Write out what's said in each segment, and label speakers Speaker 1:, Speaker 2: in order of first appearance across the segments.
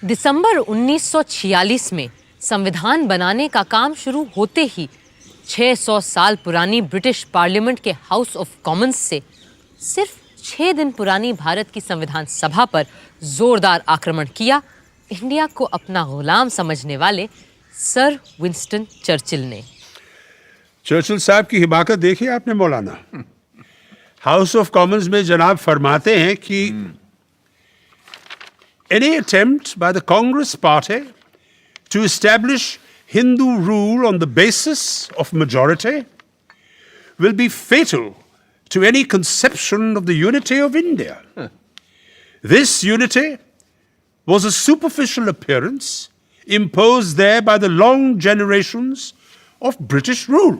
Speaker 1: दिसंबर 1946 में संविधान बनाने का काम शुरू होते ही 600 साल पुरानी ब्रिटिश पार्लियामेंट के हाउस ऑफ कॉमन्स से सिर्फ 6 दिन पुरानी भारत की संविधान सभा पर जोरदार आक्रमण किया इंडिया को अपना गुलाम समझने वाले सर विंस्टन चर्चिल ने।
Speaker 2: चर्चिल साहब की हिमाकत देखी आपने मौलाना। हाउस ऑफ कॉमन्स में जनाब फरमाते हैं कि any attempt by the Congress Party to establish Hindu rule on the basis of majority will be fatal to any conception of the unity of India. This unity was a superficial appearance imposed there by the long generations of British rule.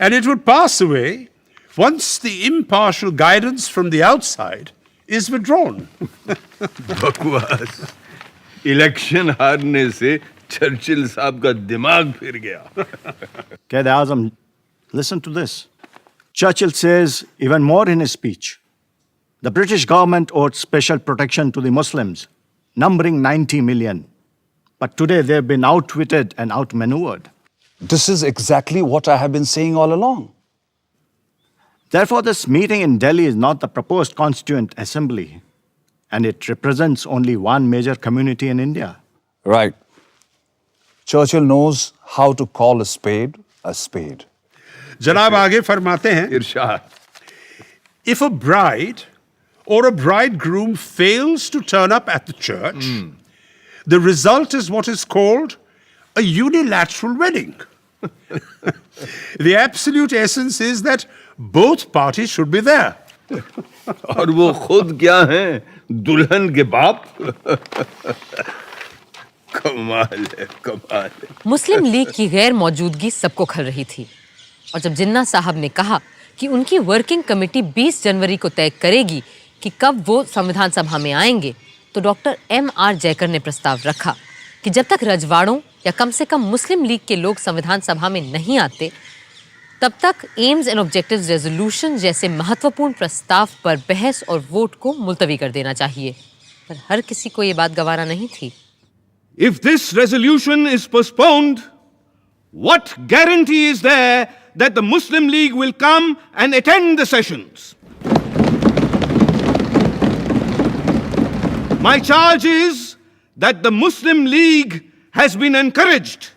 Speaker 2: And it would pass away once the impartial guidance from the outside is withdrawn.
Speaker 3: बकवास। Election हारने से Churchill साहब का दिमाग फिर गया।
Speaker 4: Quaid-e-Azam, listen to this. Churchill says even more in his speech. The British government owed special protection to the Muslims, numbering 90 million. But today they've been outwitted and outmaneuvered.
Speaker 5: This is exactly what I have been saying all along.
Speaker 4: Therefore, this meeting in Delhi is not the proposed Constituent Assembly, and it represents only one major community in India.
Speaker 5: Right. Churchill knows how to call a spade a spade.
Speaker 2: जनाब आगे फरमाते हैं,
Speaker 3: इरशाद।
Speaker 2: If a bride or a bridegroom fails to turn up at the church, the result is what is called a unilateral wedding. The absolute essence is that both parties should be there.
Speaker 3: और वो खुद क्या हैं? दुल्हन के बाप। कमाल है, कमाल है।
Speaker 1: मुस्लिम लीग की गैर मौजूदगी सबको खल रही थी और जब जिन्ना साहब ने कहा कि उनकी वर्किंग कमेटी 20 जनवरी को तय करेगी कि कब वो संविधान सभा में आएंगे, तो डॉक्टर M.R. जयकर ने प्रस्ताव रखा कि जब तक रजवाड़ों या कम से कम मुस्लिम लीग के लोग संविधान सभा में नहीं आते, तब तक एम्स एंड ऑब्जेक्टिव्स रेजोल्यूशन जैसे महत्वपूर्ण प्रस्ताव पर बहस और वोट को मुलतवी कर देना चाहिए। पर हर किसी को ये बात गवारा नहीं थी।
Speaker 6: If this resolution is postponed, what guarantee is there that the Muslim League will come and attend the sessions? My charge is that the Muslim League has been encouraged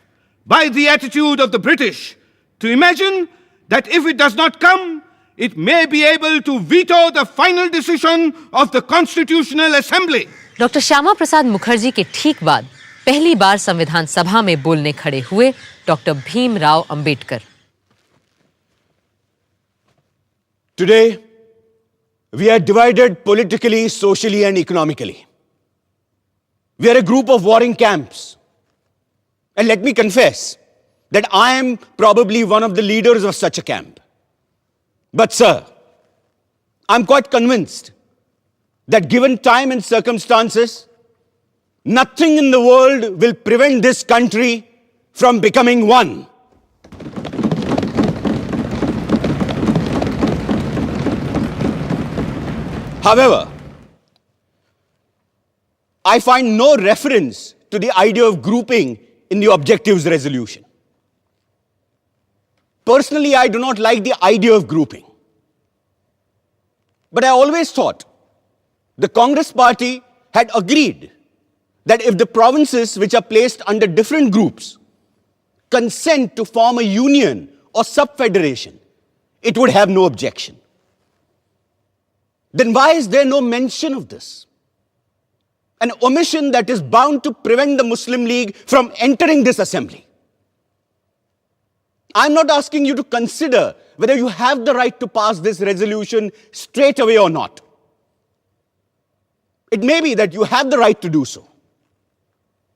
Speaker 6: by the attitude of the British to imagine that if it does not come, it may be able to veto the final decision of the Constitutional Assembly.
Speaker 1: Doctor Shyama Prasad Mukherjee के ठीक बाद पहली बार संविधान सभा में बोलने खड़े हुए doctor Bhimrao Ambedkar.
Speaker 7: Today, we are divided politically, socially, and economically. We are a group of warring camps. And let me confess that I am probably one of the leaders of such a camp. But sir, I'm quite convinced that given time and circumstances, nothing in the world will prevent this country from becoming one. However, I find no reference to the idea of grouping in the objectives resolution. Personally, I do not like the idea of grouping. But I always thought the Congress Party had agreed that if the provinces which are placed under different groups consent to form a union or sub-federation, it would have no objection. Then why is there no mention of this? An omission that is bound to prevent the Muslim League from entering this assembly. I'm not asking you to consider whether you have the right to pass this resolution straight away or not. It may be that you have the right to do so.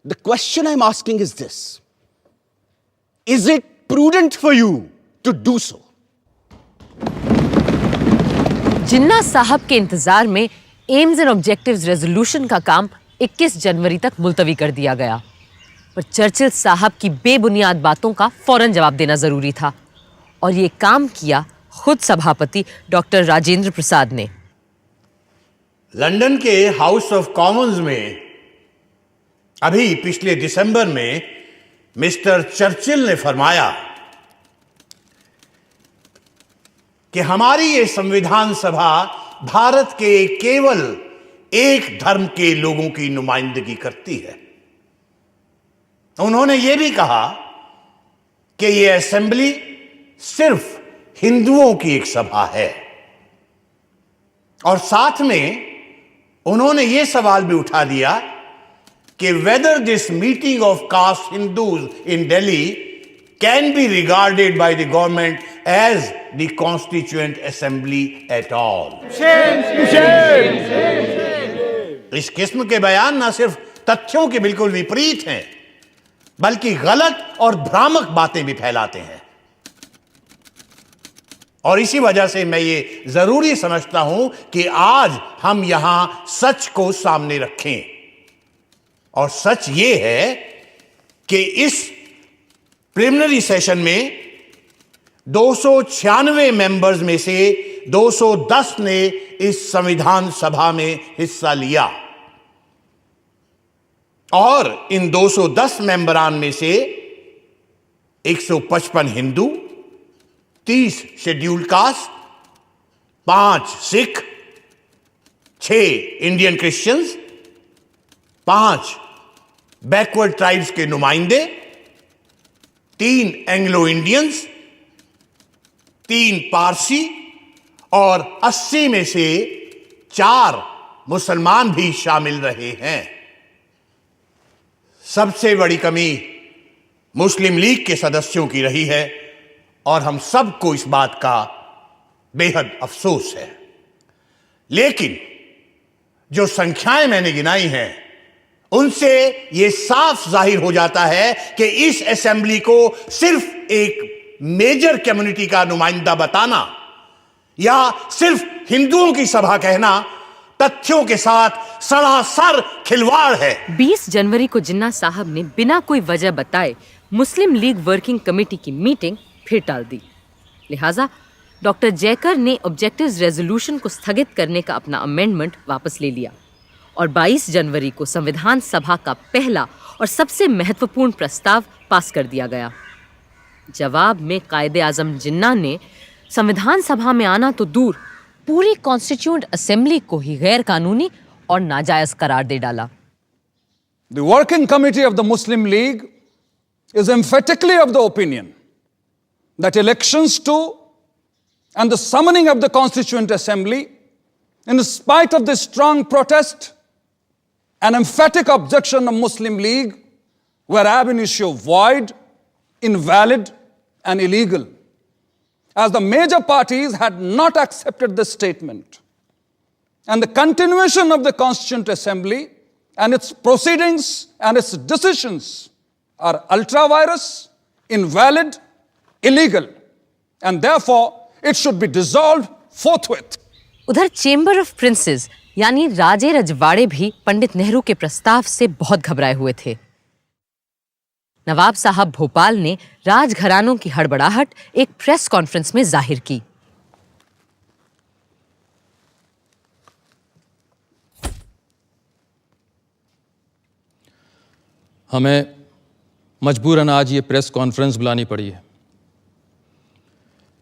Speaker 7: The question I'm asking is this: is it prudent for you to do so?
Speaker 1: जिन्ना साहब के इंतजार में AIIMS and objectives resolution का काम 21 जनवरी तक मुलतवी कर दिया गया, पर चर्चिल साहब की बेबुनियाद बातों का फौरन जवाब देना जरूरी था और ये काम किया खुद सभापति डॉक्टर राजेंद्र प्रसाद ने।
Speaker 8: लंदन के हाउस ऑफ कॉमन्स में अभी पिछले दिसंबर में मिस्टर चर्चिल ने फरमाया कि हमारी ये संविधान सभा भारत के केवल एक धर्म के लोगों की नुमाइंदगी करती है। उन्होंने ये भी कहा कि ये असेंबली सिर्फ हिंदुओं की एक सभा है, और साथ में उन्होंने ये सवाल भी उठा दिया कि whether this meeting of caste Hindus in Delhi can be regarded by the government as the constituent assembly at all. इस किस्म के बयान न सिर्फ तथ्यों के बिल्कुल विपरीत हैं, बल्कि गलत और भ्रामक बातें भी फैलाते हैं। और इसी वजह से मैं ये जरूरी समझता हूं कि आज हम यहां सच को सामने रखें। और सच ये है कि इस प्रिलिमिनरी सेशन में 296 मेंबर्स में से 210 ने इस संविधान सभा में हिस्सा लिया, और इन 210 मेंबरान में से 155 Hindu, 30 scheduled caste, 5 Sikh, 6 Indian Christians, 5 backward tribes के नुमाइंदे, 3 एंग्लो इंडियंस, 3 पारसी, और 80 में से 4 मुसलमान भी शामिल रहे हैं। सबसे बड़ी कमी मुस्लिम लीग के सदस्यों की रही है, और हम सबको इस बात का बेहद अफसोस है। लेकिन जो संख्याएं मैंने गिनाई हैं, उनसे यह साफ जाहिर हो जाता है कि इस असेंबली को सिर्फ एक मेजर कम्युनिटी का नुमाइंदा बताना या सिर्फ हिंदुओं की सभा कहना तथ्यों के साथ सरासर खिलवाड़ है।
Speaker 1: 20 जनवरी को जिन्ना साहब ने बिना कोई वजह बताए मुस्लिम लीग वर्किंग कमेटी की मीटिंग फिर टाल दी। लिहाजा डॉक्टर जयकर ने ऑब्जेक्टिव्स रेजोल्यूशन को स्थगित करने का अपना अमेंडमेंट वापस ले लिया, और 22 जनवरी को संविधान सभा का पहला और सबसे महत्वपूर्ण प्रस्ताव पास कर दिया गया। जवाब में कायदे आजम जिन्ना ने संविधान सभा में आना तो दूर, पूरी कॉन्स्टिट्यूएंट असेंबली को ही गैर कानूनी और नाजायज करार दे डाला।
Speaker 5: The working committee of the Muslim League is emphatically of the opinion that elections to and the summoning of the Constituent Assembly, in spite of the strong protest and emphatic objection of Muslim League, were ab initio void, invalid, and illegal, as the major parties had not accepted the statement. And the continuation of the Constituent Assembly and its proceedings and its decisions are ultra-virus, invalid, illegal, and therefore it should be dissolved forthwith.
Speaker 1: उधर chamber of princess यानी राजे रजवाड़े भी पंडित नेहरू के प्रस्ताव से बहुत घबराए हुए थे। नवाब साहब भोपाल ने राजघरानों की हड़बड़ाहट एक प्रेस कॉन्फ्रेंस में जाहिर की।
Speaker 9: हमें मजबूरन आज ये प्रेस कॉन्फ्रेंस बुलानी पड़ी है,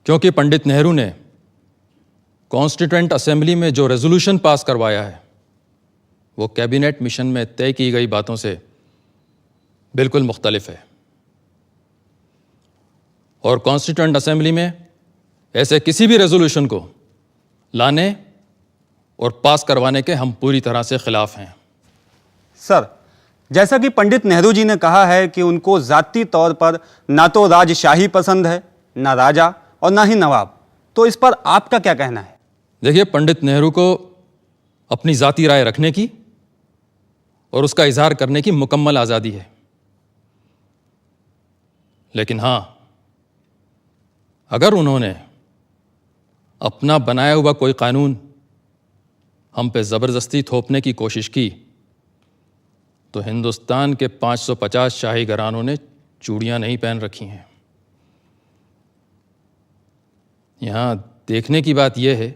Speaker 9: क्योंकि पंडित नेहरू ने कॉन्स्टिट्यूएंट असेंबली में जो रेजोल्यूशन पास करवाया है वो कैबिनेट मिशन में तय की गई बातों से बिल्कुल मुख्तलिफ है, और कॉन्स्टिट्यूएंट असेंबली में ऐसे किसी भी रेजोल्यूशन को लाने और पास करवाने के हम पूरी तरह से खिलाफ हैं।
Speaker 7: सर, जैसा कि पंडित नेहरू जी ने कहा है कि उनको ज़ाती तौर पर ना तो राजशाही पसंद है, ना राजा और ना ही नवाब, तो इस पर आपका क्या कहना है?
Speaker 9: देखिए, पंडित नेहरू को अपनी ज़ाती राय रखने की और उसका इजहार करने की मुकम्मल आज़ादी है, लेकिन हाँ, अगर उन्होंने अपना बनाया हुआ कोई कानून हम पे ज़बरदस्ती थोपने की कोशिश की तो हिंदुस्तान के 550 शाही घरानों ने चूड़ियां नहीं पहन रखी हैं। यहाँ देखने की बात यह है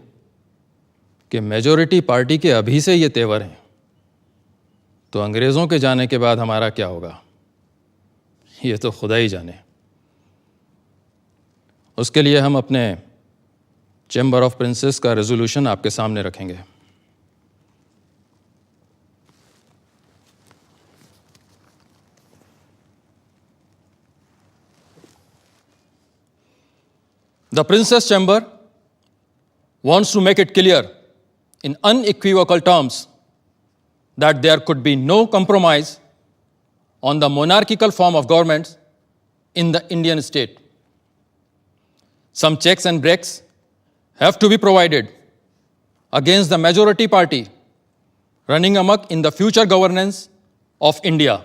Speaker 9: कि मेजॉरिटी पार्टी के अभी से ये तेवर हैं तो अंग्रेज़ों के जाने के बाद हमारा क्या होगा ये तो खुदा ही जाने। उसके लिए हम अपने चैम्बर ऑफ प्रिंसेस का रेजोल्यूशन आपके सामने रखेंगे। The Princess Chamber wants to make it clear in unequivocal terms that there could be no compromise on the monarchical form of government in the Indian state. Some checks and breaks have to be provided against the majority party running amok in the future governance of India.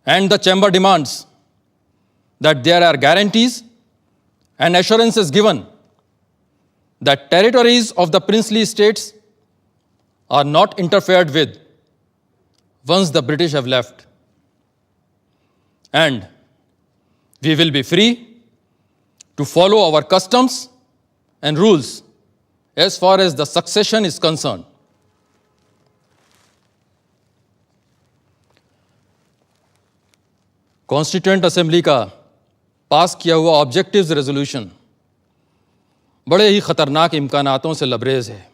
Speaker 9: And the chamber demands that there are guarantees and assurances given that territories of the princely states are not interfered with once the British have left. And we will be free to follow our customs and rules as far as the succession is concerned. Constituent assembly का पास किया हुआ objectives resolution बड़े ही खतरनाक इम्कानातों से लबरेज है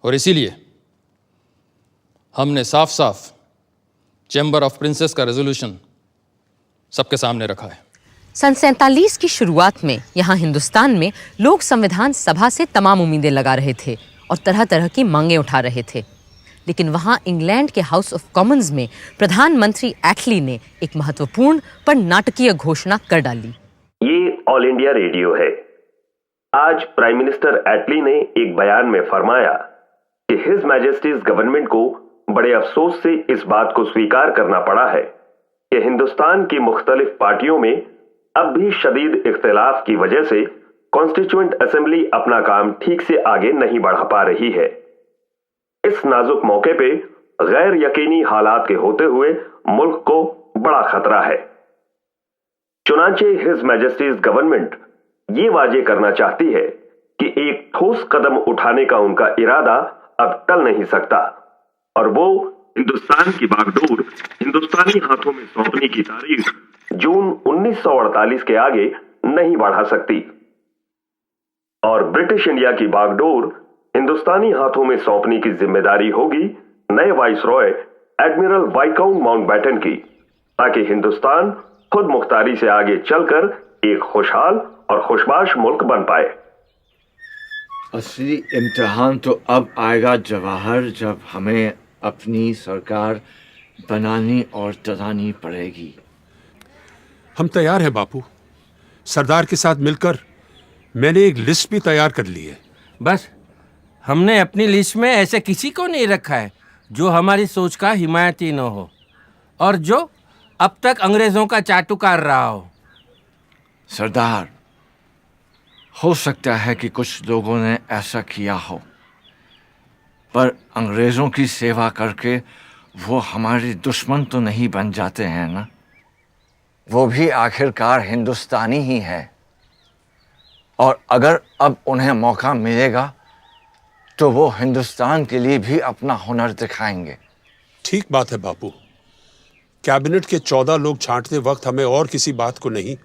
Speaker 9: और इसीलिए हमने साफ साफ चैम्बर ऑफ प्रिंसेस का रेजोल्यूशन सबके सामने रखा है।
Speaker 1: सन 47 की शुरुआत में यहाँ हिंदुस्तान में लोग संविधान सभा से तमाम उम्मीदें लगा रहे थे और तरह तरह की मांगें उठा रहे थे, लेकिन वहाँ इंग्लैंड के हाउस ऑफ कॉमन्स में प्रधानमंत्री एटली ने एक महत्वपूर्ण पर नाटकीय घोषणा कर डाली।
Speaker 10: ये ऑल इंडिया रेडियो है। आज प्राइम मिनिस्टर एटली ने एक बयान में फरमाया कि हिज मैजेस्टीज गवर्नमेंट को बड़े अफसोस से इस बात को स्वीकार करना पड़ा है कि हिंदुस्तान की मुख्तलिफ पार्टियों में अब भी शदीद इख्तिलाफ की वजह से कॉन्स्टिट्यूएंट असेंबली अपना काम ठीक से आगे नहीं बढ़ा पा रही है। इस नाजुक मौके पे गैर यकीनी हालात के होते हुए मुल्क को बड़ा खतरा है। चुनांचे हिज मैजेस्टीज गवर्नमेंट ये वाजे करना चाहती है कि एक ठोस कदम उठाने का उनका इरादा अब टल नहीं सकता और वो हिंदुस्तान की बागडोर हिंदुस्तानी हाथों में सौंपने की तारीख जून 1948 के आगे नहीं बढ़ा सकती और ब्रिटिश इंडिया की बागडोर हिंदुस्तानी हाथों में सौंपने की जिम्मेदारी होगी नए वाइसरॉय एडमिरल वाइकाउंट माउंटबेटन की, ताकि हिंदुस्तान खुद मुख्तारी से आगे चलकर एक खुशहाल और खुशबाश मुल्क बन पाए।
Speaker 11: असली इम्तिहान तो अब आएगा जवाहर, जब हमें अपनी सरकार बनानी और चलानी पड़ेगी।
Speaker 2: हम तैयार हैं बापू। सरदार के साथ मिलकर मैंने एक लिस्ट भी तैयार कर ली है।
Speaker 12: बस हमने अपनी लिस्ट में ऐसे किसी को नहीं रखा है जो हमारी सोच का हिमायती न हो और जो अब तक अंग्रेजों का चाटुकार रहा हो।
Speaker 11: सरदार, हो सकता है कि कुछ लोगों ने ऐसा किया हो, पर अंग्रेजों की सेवा करके वो हमारे दुश्मन तो नहीं बन जाते हैं ना। वो भी आखिरकार हिंदुस्तानी ही है और अगर अब उन्हें मौका मिलेगा तो वो हिंदुस्तान के लिए भी अपना हुनर दिखाएंगे।
Speaker 2: ठीक बात है बापू। कैबिनेट के 14 लोग छांटते वक्त हमें और किसी बात को नहीं,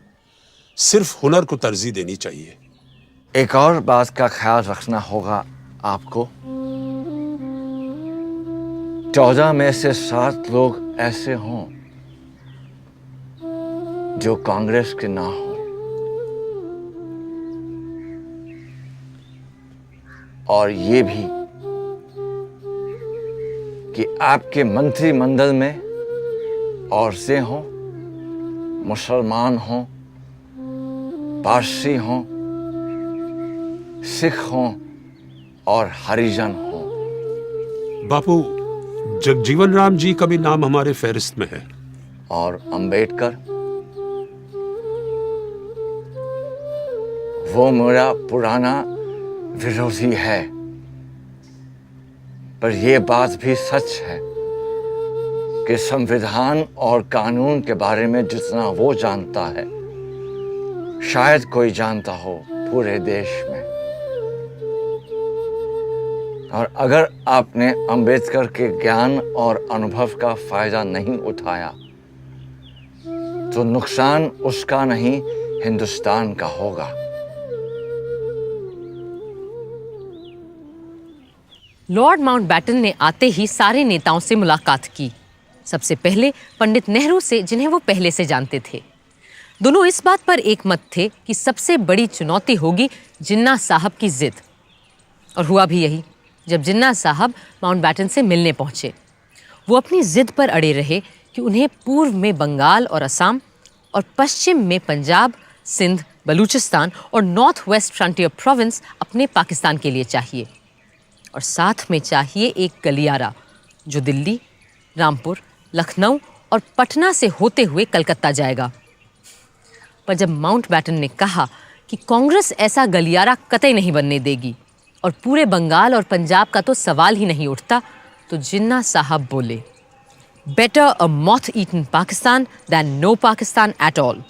Speaker 2: सिर्फ हुनर को तरजीह देनी चाहिए।
Speaker 11: एक और बात का ख्याल रखना होगा आपको। 14 में से 7 लोग ऐसे हों जो कांग्रेस के ना हो और ये भी कि आपके मंत्रिमंडल में औरतें हों, मुसलमान हों, पारसी हों, सिख हों और हरिजन हों।
Speaker 2: बापू, जगजीवन राम जी का भी नाम हमारे फहरिस्त में है।
Speaker 11: और अंबेडकर, वो मेरा पुराना विरोधी है, पर यह बात भी सच है कि संविधान और कानून के बारे में जितना वो जानता है शायद कोई जानता हो पूरे देश में। और अगर आपने अंबेडकर के ज्ञान और अनुभव का फायदा नहीं उठाया तो नुकसान उसका नहीं हिंदुस्तान का होगा।
Speaker 1: लॉर्ड माउंटबैटन ने आते ही सारे नेताओं से मुलाकात की। सबसे पहले पंडित नेहरू से, जिन्हें वो पहले से जानते थे। दोनों इस बात पर एक मत थे कि सबसे बड़ी चुनौती होगी जिन्ना साहब की जिद। और हुआ भी यही। जब जिन्ना साहब माउंटबैटन से मिलने पहुंचे, वो अपनी जिद पर अड़े रहे कि उन्हें पूर्व में बंगाल और असम और पश्चिम में पंजाब, सिंध, बलूचिस्तान और नॉर्थ वेस्ट फ्रंटियर प्रोविंस अपने पाकिस्तान के लिए चाहिए। और साथ में चाहिए एक गलियारा जो दिल्ली, रामपुर, लखनऊ और पटना से होते हुए कलकत्ता जाएगा। पर जब माउंटबैटन ने कहा कि कांग्रेस ऐसा गलियारा कतई नहीं बनने देगी और पूरे बंगाल और पंजाब का तो सवाल ही नहीं उठता, तो जिन्ना साहब बोले, better a moth eaten Pakistan than no Pakistan at all.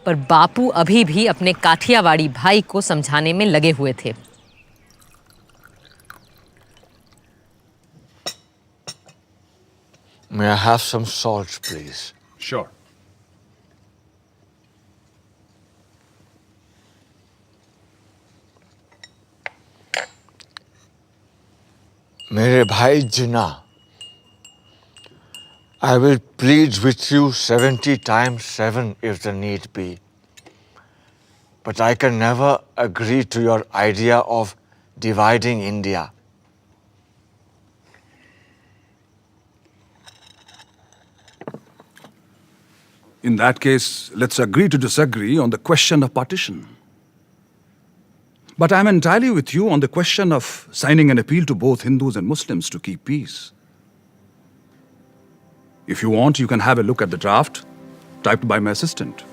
Speaker 1: पर बापू अभी भी अपने काठियावाड़ी भाई को समझाने में लगे हुए थे।
Speaker 11: May I have some salt, please?
Speaker 2: Sure.
Speaker 11: मेरे भाई जिन्ना, I will plead with you 70 times 7 if the need be. But I can never agree to your idea of dividing India.
Speaker 5: In that case, let's agree to disagree on the question of partition. But I'm entirely with you on the question of signing an appeal to both Hindus and Muslims to keep peace. If you want, you can have a look at the draft typed by my assistant.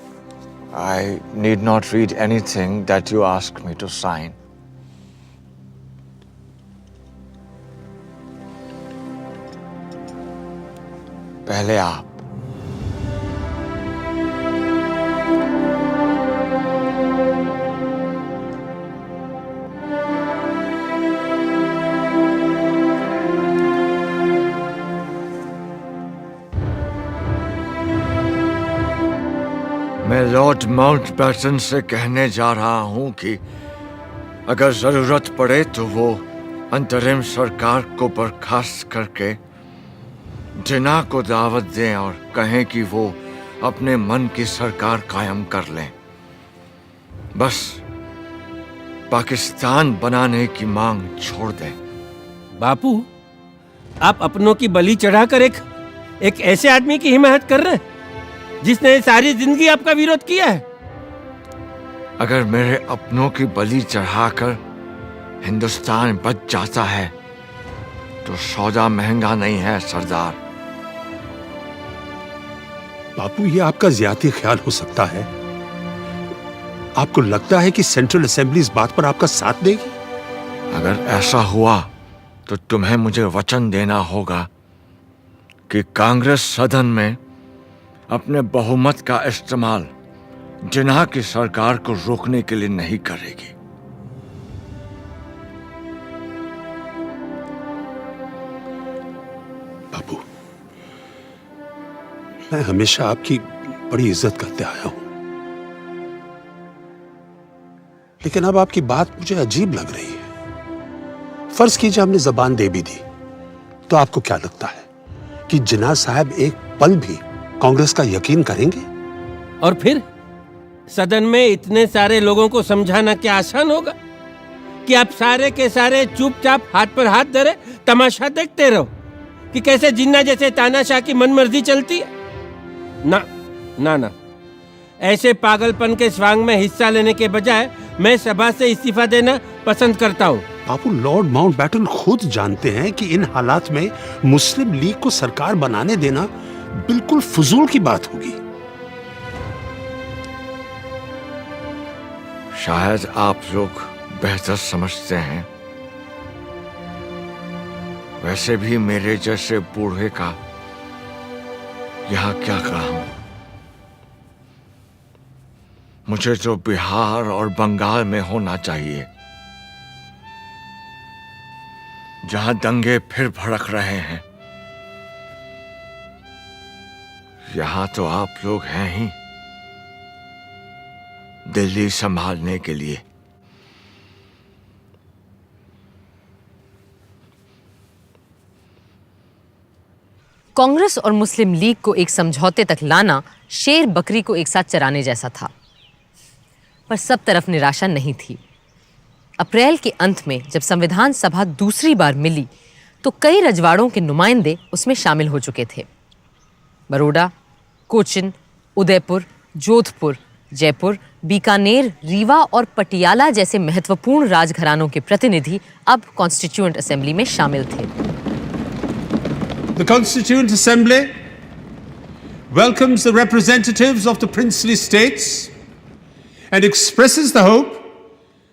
Speaker 11: I need not read anything that you ask me to sign. पहले आप। मैं Lord Mountbatten से कहने जा रहा हूं कि अगर जरूरत पड़े तो वो अंतरिम सरकार को बर्खास्त करके जिन्ना को दावत दें और कहें कि वो अपने मन की सरकार कायम कर लें। बस पाकिस्तान बनाने की मांग छोड़ दें।
Speaker 12: बापू, आप अपनों की बलि चढ़ाकर एक ऐसे आदमी की हिमायत कर रहे हैं जिसने सारी जिंदगी आपका विरोध किया है।
Speaker 11: अगर मेरे अपनों की बलि चढ़ाकर हिंदुस्तान बच जाता है तो सौदा महंगा नहीं है सरदार।
Speaker 2: बापू, ये आपका ज्यादा ख्याल हो सकता है। आपको लगता है कि सेंट्रल असेंबली इस बात पर आपका साथ देगी?
Speaker 11: अगर ऐसा हुआ तो तुम्हें मुझे वचन देना होगा कि कांग्रेस सदन में अपने बहुमत का इस्तेमाल जिन्ना की सरकार को रोकने के लिए नहीं करेगी।
Speaker 2: बापू, मैं हमेशा आपकी बड़ी इज्जत करते आया हूं, लेकिन अब आपकी बात मुझे अजीब लग रही है। फर्ज कीजिए हमने जबान दे भी दी, तो आपको क्या लगता है कि जिन्ना साहब एक पल भी कांग्रेस का यकीन करेंगे?
Speaker 12: और फिर सदन में इतने सारे लोगों को समझाना क्या आसान होगा कि आप सारे के सारे चुपचाप हाथ पर हाथ धरे तमाशा देखते रहो कि कैसे जिन्ना जैसे तानाशाह की मनमर्जी चलती है? ना ना ना, ऐसे पागलपन के स्वांग में हिस्सा लेने के बजाय मैं सभा से इस्तीफा देना पसंद करता हूँ।
Speaker 2: बापू, लॉर्ड माउंटबैटन खुद जानते हैं कि इन हालात में मुस्लिम लीग को सरकार बनाने देना बिल्कुल फजूल की बात होगी।
Speaker 11: शायद आप लोग बेहतर समझते हैं। वैसे भी मेरे जैसे बूढ़े का यहाँ क्या काम? मुझे तो बिहार और बंगाल में होना चाहिए। जहां दंगे फिर भड़क रहे हैं, यहां तो आप लोग हैं ही दिल्ली संभालने के लिए।
Speaker 1: कांग्रेस और मुस्लिम लीग को एक समझौते तक लाना शेर बकरी को एक साथ चराने जैसा था, पर सब तरफ निराशा नहीं थी। अप्रैल के अंत में जब संविधान सभा दूसरी बार मिली तो कई रजवाड़ों के नुमाइंदे उसमें शामिल हो चुके थे। बरोडा, कोचिन, उदयपुर, जोधपुर, जयपुर, बीकानेर, रीवा और पटियाला जैसे महत्वपूर्ण राजघरानों के प्रतिनिधि अब कॉन्स्टिट्यूएंट असेंबली में शामिल थे।
Speaker 2: The Constituent Assembly welcomes the representatives of the princely states and expresses the hope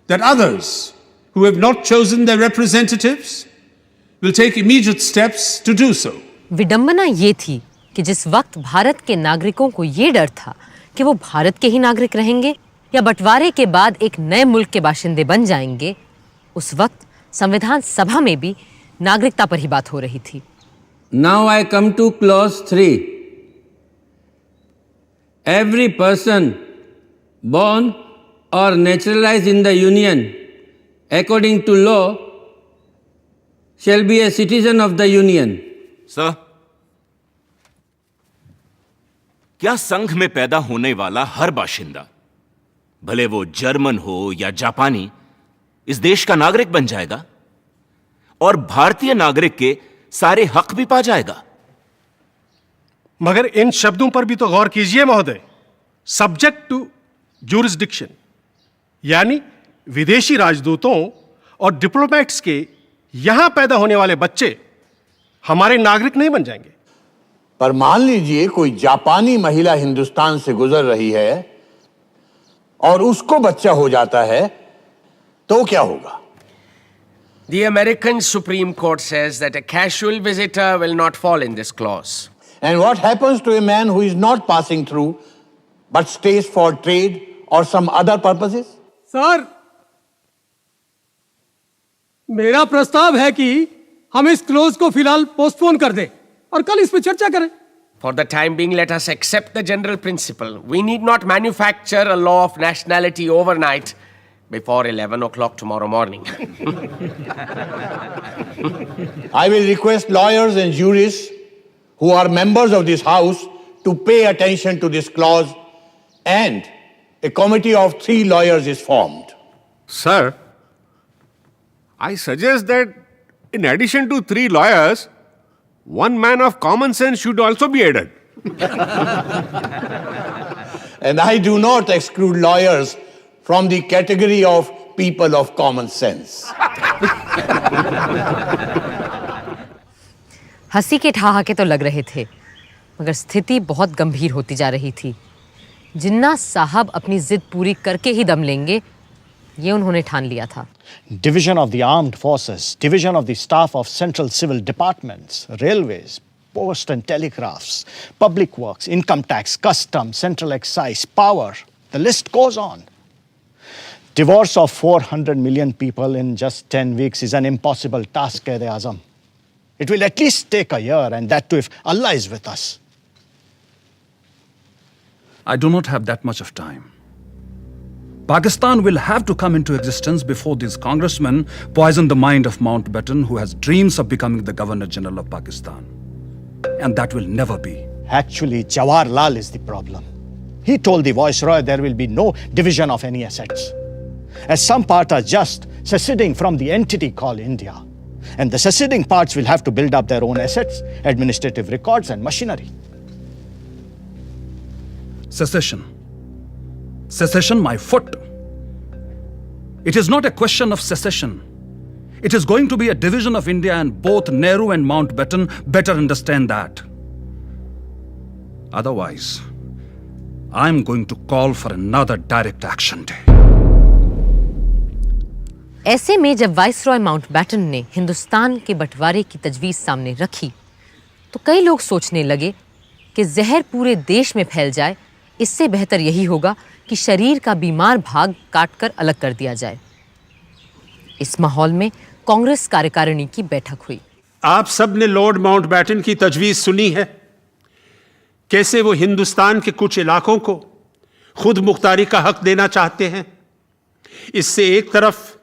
Speaker 2: that others who have not chosen their representatives will take immediate steps to do so.
Speaker 1: विडंबना ये थी कि जिस वक्त भारत के नागरिकों को ये डर था कि वो भारत के ही नागरिक रहेंगे या बंटवारे के बाद एक नए मुल्क के बाशिंदे बन जाएंगे, उस वक्त संविधान सभा में भी नागरिकता पर ही बात हो रही थी।
Speaker 12: Now I come to clause 3. Every person born or naturalized in the Union according to law shall be a citizen of the Union.
Speaker 7: Sir, क्या संघ में पैदा होने वाला हर बाशिंदा, भले वो जर्मन हो या जापानी, इस देश का नागरिक बन जाएगा और भारतीय नागरिक के सारे हक भी पा जाएगा?
Speaker 13: मगर इन शब्दों पर भी तो गौर कीजिए महोदय। सब्जेक्ट टू ज्यूरिसडिक्शन, यानी विदेशी राजदूतों और डिप्लोमेट्स के यहां पैदा होने वाले बच्चे हमारे नागरिक नहीं बन जाएंगे।
Speaker 8: पर मान लीजिए कोई जापानी महिला हिंदुस्तान से गुजर रही है और उसको बच्चा हो जाता है, तो क्या होगा?
Speaker 14: The American Supreme Court says that a casual visitor will not fall in this clause.
Speaker 8: And what happens to a man who is not passing through but stays for trade or some other purposes?
Speaker 13: Sir, मेरा प्रस्ताव है कि हम इस close को फिलहाल postpone कर दें और कल इस पर चर्चा करें।
Speaker 14: For the time being, let us accept the general principle. We need not manufacture a law of nationality overnight before 11 o'clock tomorrow morning.
Speaker 8: I will request lawyers and jurists who are members of this house to pay attention to this clause, and a committee of 3 lawyers is formed.
Speaker 6: Sir, I suggest that in addition to 3 lawyers, one man of common sense should also be added.
Speaker 8: And I do not exclude lawyers from the category of people of common sense.
Speaker 1: हंसी के ठहाके तो लग रहे थे, मगर स्थिति बहुत गंभीर होती जा रही थी। जिन्ना साहब अपनी जिद पूरी करके ही दम लेंगे, ये उन्होंने ठान लिया था।
Speaker 4: Division of the armed forces, division of the staff of central civil departments, railways, post and telegraphs, public works, income tax, customs, central excise, power. The list goes on. Divorce of 400 million people in just 10 weeks is an impossible task, Quaid-e-Azam. It will at least take a year, and that too if Allah is with us.
Speaker 5: I do not have that much of time. Pakistan will have to come into existence before these congressmen poison the mind of Mountbatten, who has dreams of becoming the Governor General of Pakistan. And that will never be.
Speaker 4: Actually, Jawaharlal is the problem. He told the Viceroy there will be no division of any assets, as some parts are just seceding from the entity called India. And the seceding parts will have to build up their own assets, administrative records, and machinery.
Speaker 5: Secession. Secession, my foot. It is not a question of secession. It is going to be a division of India, and both Nehru and Mountbatten better understand that. Otherwise, I'm going to call for another direct action day.
Speaker 1: ऐसे में जब viceroy Mountbatten ने हिंदुस्तान के बंटवारे की तजवीज़ सामने रखी, तो कई लोग सोचने लगे कि जहर पूरे देश में फैल जाए, इससे बेहतर यही होगा कि शरीर का बीमार भाग काटकर अलग कर दिया जाए। इस माहौल में कांग्रेस कार्यकारिणी की बैठक हुई।
Speaker 2: आप सब ने लॉर्ड माउंटबेटन की तजवीज सुनी है, कैसे वो हिंदुस्तान के कुछ इलाकों को खुद मुख्तारी का हक देना चाहते हैं। इससे एक तरफ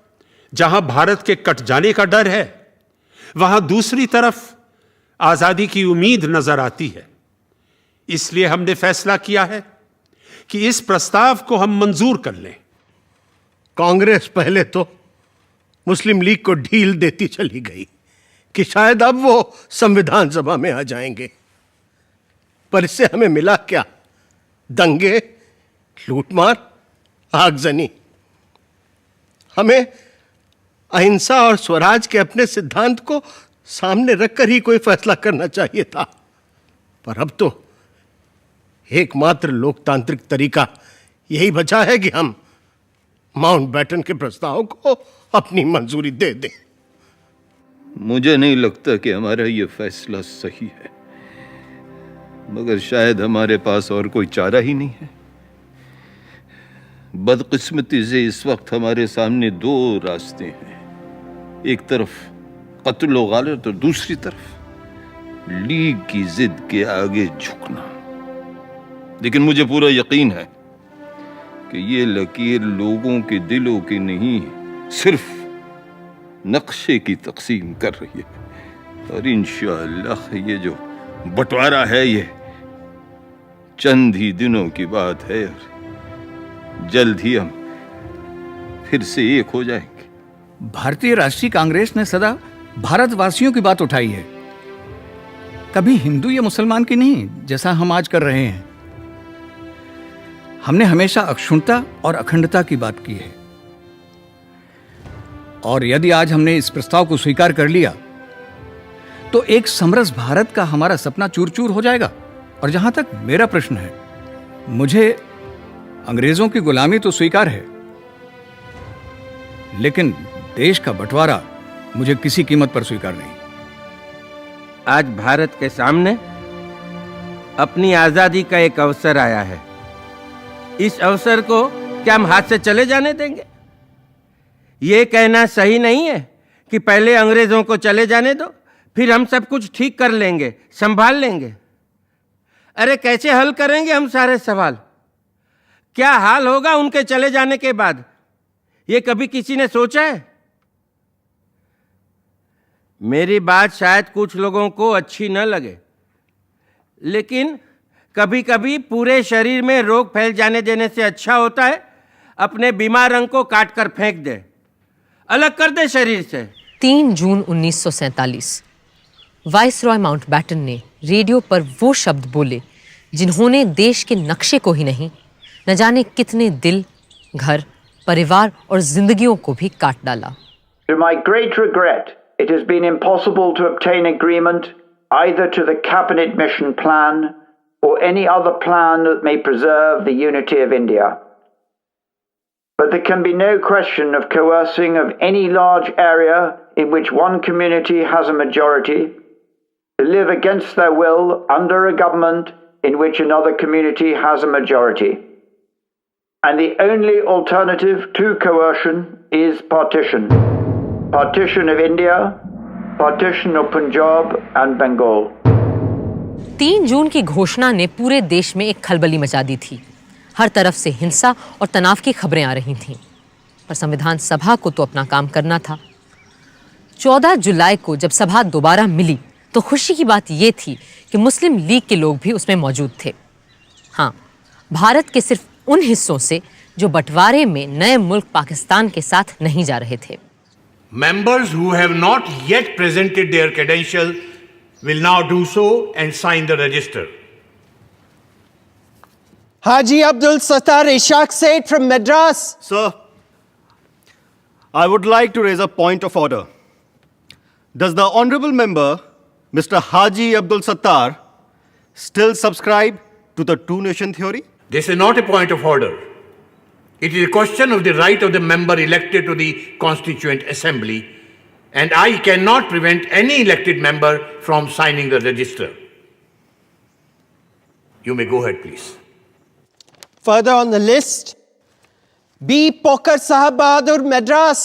Speaker 2: जहां भारत के कट जाने का डर है, वहां दूसरी तरफ आजादी की उम्मीद नजर आती है। इसलिए हमने फैसला किया है कि इस प्रस्ताव को हम मंजूर कर लें।
Speaker 8: कांग्रेस पहले तो मुस्लिम लीग को ढील देती चली गई कि शायद अब वो संविधान सभा में आ जाएंगे, पर इससे हमें मिला क्या? दंगे, लूटमार, आगजनी। हमें अहिंसा और स्वराज के अपने सिद्धांत को सामने रखकर ही कोई फैसला करना चाहिए था, पर अब तो एकमात्र लोकतांत्रिक तरीका यही बचा है कि हम माउंटबेटन के प्रस्ताव को अपनी मंजूरी दे दें।
Speaker 3: मुझे नहीं लगता कि हमारा ये फैसला सही है, मगर शायद हमारे पास और कोई चारा ही नहीं है। बदकिस्मती से इस वक्त हमारे सामने दो रास्ते हैं, एक तरफ कत्ल व गालत और दूसरी तरफ लीग की जिद के आगे झुकना। लेकिन मुझे पूरा यकीन है कि ये लकीर लोगों के दिलों की नहीं, सिर्फ नक्शे की तकसीम कर रही है। और इंशाअल्लाह ये जो बंटवारा है ये चंद ही दिनों की बात है और जल्द ही हम फिर से एक हो जाएंगे।
Speaker 15: भारतीय राष्ट्रीय कांग्रेस ने सदा भारतवासियों की बात उठाई है, कभी हिंदू या मुसलमान की नहीं, जैसा हम आज कर रहे हैं। हमने हमेशा अक्षुण्णता और अखंडता की बात की है, और यदि आज हमने इस प्रस्ताव को स्वीकार कर लिया तो एक समरस भारत का हमारा सपना चूर चूर हो जाएगा। और जहां तक मेरा प्रश्न है, मुझे अंग्रेजों की गुलामी तो स्वीकार है, लेकिन देश का बंटवारा मुझे किसी कीमत पर स्वीकार नहीं।
Speaker 12: आज भारत के सामने अपनी आजादी का एक अवसर आया है। इस अवसर को क्या हम हाथ से चले जाने देंगे? ये कहना सही नहीं है कि पहले अंग्रेजों को चले जाने दो, फिर हम सब कुछ ठीक कर लेंगे, संभाल लेंगे। अरे कैसे हल करेंगे हम सारे सवाल? क्या हाल होगा उनके चले जाने के बाद? ये कभी किसी ने सोचा है? मेरी बात शायद कुछ लोगों को अच्छी न लगे, लेकिन कभी कभी पूरे शरीर में रोग फैल जाने देने से अच्छा होता है अपने बीमार अंग को काट कर फेंक दे, अलग कर दे शरीर से।
Speaker 1: 3 जून 1947 वाइसरॉय माउंटबेटन ने रेडियो पर वो शब्द बोले जिन्होंने देश के नक्शे को ही नहीं, न जाने कितने दिल, घर, परिवार और जिंदगियों को भी काट डाला।
Speaker 16: To my great regret, it has been impossible to obtain agreement either to the cabinet mission plan or any other plan that may preserve the unity of India. But there can be no question of coercing of any large area in which one community has a majority to live against their will under a government in which another community has a majority. And the only alternative to coercion is partition. Partition of India, partition of Punjab and Bengal.
Speaker 1: 3 जून की घोषणा ने पूरे देश में एक खलबली मचा दी थी। हर तरफ से हिंसा और तनाव की खबरें आ रही थीं, पर संविधान सभा को तो अपना काम करना था। 14 जुलाई को जब सभा दोबारा मिली तो खुशी की बात यह थी कि मुस्लिम लीग के लोग भी उसमें मौजूद थे। हाँ, भारत के सिर्फ उन हिस्सों से जो बंटवारे में नए मुल्क पाकिस्तान के साथ नहीं जा रहे थे।
Speaker 8: Members who have not yet presented their credentials will now do so and sign the register.
Speaker 17: Haji Abdul Sattar Ishaq Said from Madras.
Speaker 4: Sir, I would like to raise a point of order. Does the honorable member, Mr. Haji Abdul Sattar, still subscribe to the two-nation theory?
Speaker 8: This is not a point of order. It is a question of the right of the member elected to the Constituent Assembly, and I cannot prevent any elected member from signing the register. You may go ahead, please.
Speaker 17: Further on the list, B. Pokar Sahab Bahadur, Madras.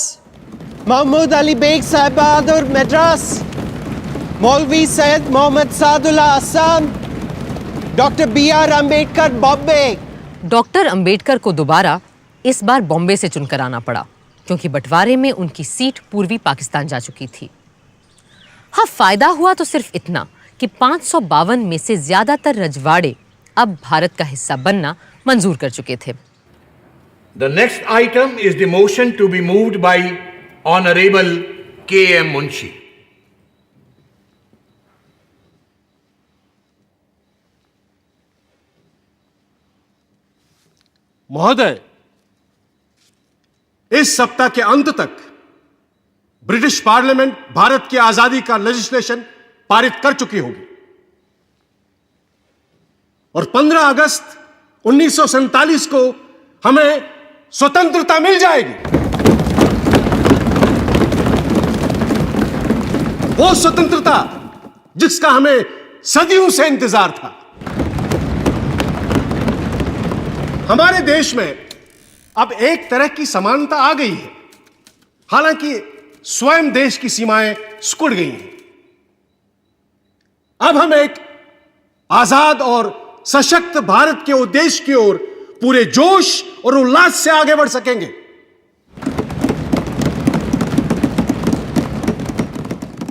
Speaker 17: Mahmood Ali Beg Sahib Bahadur Madras, Maulvi Syed Mohammad Saadullah Assam, Dr. B.R. Ambedkar Bombay.
Speaker 1: Doctor Ambedkar को दोबारा इस बार बॉम्बे से चुनकर आना पड़ा क्योंकि बंटवारे में उनकी सीट पूर्वी पाकिस्तान जा चुकी थी। हाँ, फायदा हुआ तो सिर्फ इतना कि 552 में से ज्यादातर रजवाड़े अब भारत का हिस्सा बनना मंजूर कर चुके थे।
Speaker 8: The next item is the motion to be moved by Honorable K.M. Munshi.
Speaker 13: महोदय, इस सप्ताह के अंत तक ब्रिटिश पार्लियामेंट भारत की आजादी का लेजिस्लेशन पारित कर चुकी होगी और 15 अगस्त 1947 को हमें स्वतंत्रता मिल जाएगी। वो स्वतंत्रता जिसका हमें सदियों से इंतजार था। हमारे देश में अब एक तरह की समानता आ गई है, हालांकि स्वयं देश की सीमाएं सिकुड़ गई हैं। अब हम एक आजाद और सशक्त भारत के उद्देश्य की ओर पूरे जोश और उल्लास से आगे बढ़ सकेंगे।